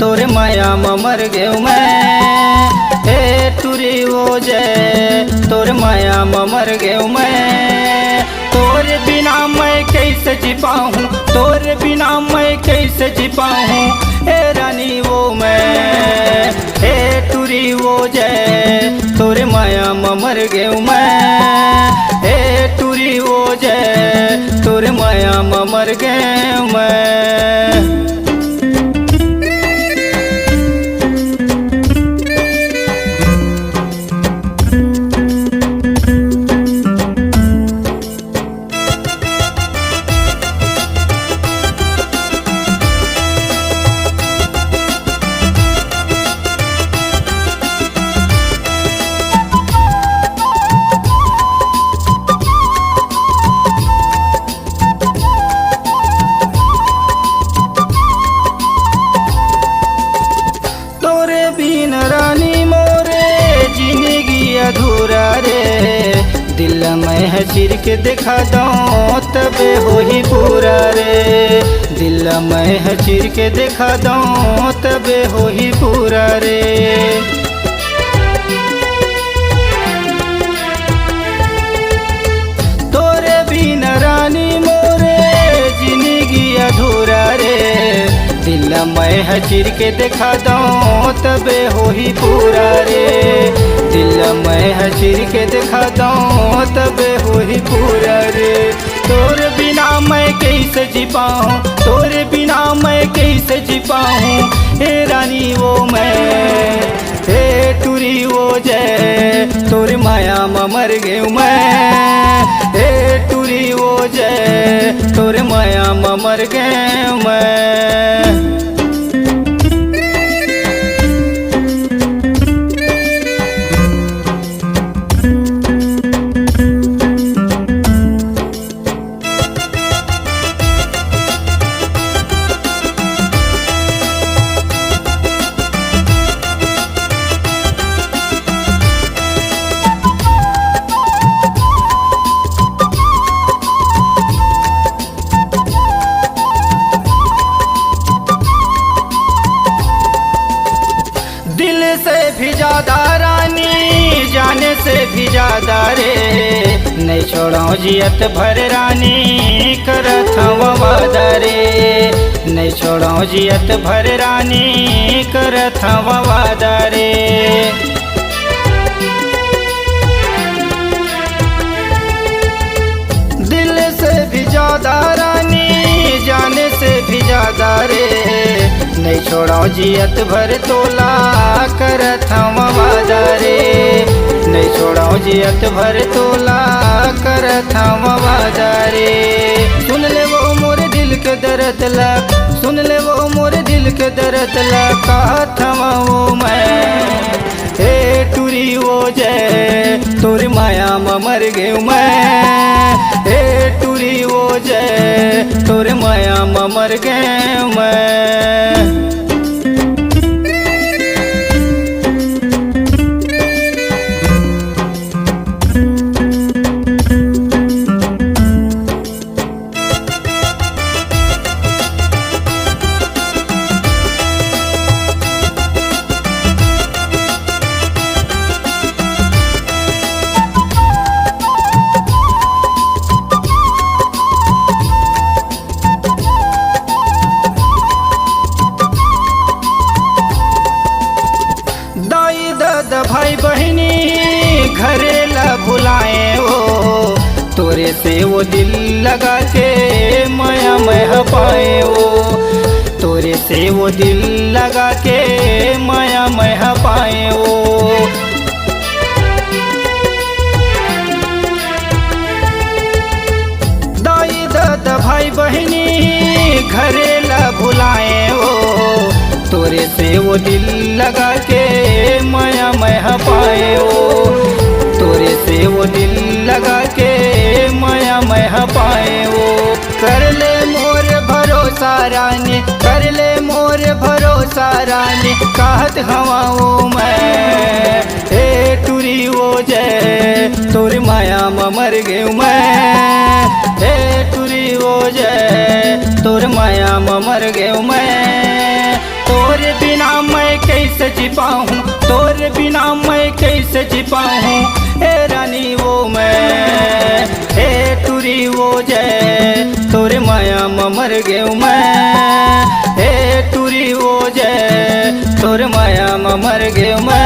तोरे माया में मर गयो मैं। हे टूरी वो जय तोरे माया में मर गयो मैं। तोरे बिना मैं कैसे जी पाऊँ, तोरे बिना मैं कैसे जी पाऊँ, हे रानी वो मैं। हे टूरी वो जय तोरे माया में मर गयो मैं। हे टूरी वो जय तोरे माया में मर गयो मैं। अधूरा रे दिल में है चिर के दिखा दो तबे हो ही पूरा रे। दिल में है चिर के दिखा दो तबे हो ही पूरा रे। तोरे बिन रानी मोरे जिंदगी अधूरा रे। दिल में है चिर के दिखा दो तबे हो ही पूरा रे। दिल में है चिर के दिखा दो तबे हो ही पूरा रे। तोरे बिना मैं कैसे जी पाऊँ, तोरे बिना मैं कैसे जी पाऊँ, हे रानी वो मैं। हे टूरी वो जय तोरे माया में मर गयो मैं। हे टूरी वो जय तोरे माया में मर गयो मैं। से भी ज्यादा रानी जाने से भी ज्यादा रे। नहीं छोड़ो जियत भर रानी करत वादा रे। नहीं छोड़ो जियत भर रानी करत वादा रे। दिल से भी ज्यादा रानी जाने से भी ज्यादा रे। नहीं छोड़ो जियत भर तोला करत वादा रे। नहीं छोड़ो जियत भर तोला करत वादा रे। सुन ले वो मोरे दिल के दर्द ला, सुन ले वो मोरे दिल के दर्द ला कहत वो मैं। हे टूरी वो जय तोरे माया में मर गयो मैं। हे टूरी वो जय तोरे माया में मर गयो मैं। भाई बहनी घरे ला भुलाए वो। तोरे से वो दिल लगा के माया में पाए वो। तोरे से वो दिल लगा के माया में पाए वो। दाई दादा भाई बहनी घरे ला भुलाए वो। तोरे से वो दिल लगा के माया में पाए वो। तोरे से वो दिल लगा के माया में पाए वो। कर ले मोर भरोसा रानी, कर ले मोर भरोसा रानी कहत हवा वो मैं। हे टूरी वो जय तोरे माया में मर गयो मैं। हे टूरी वो जय तोरे माया में मर गयो मैं। तोरे बिना कैसे जी पाऊँ, तोरे बिना मैं कैसे जी पाऊँ। ए रानी वो मैं, ए टूरी वो जय, तोरे माया में मर गयो मैं। ए टूरी वो जय, तोरे माया में मर गयो मैं।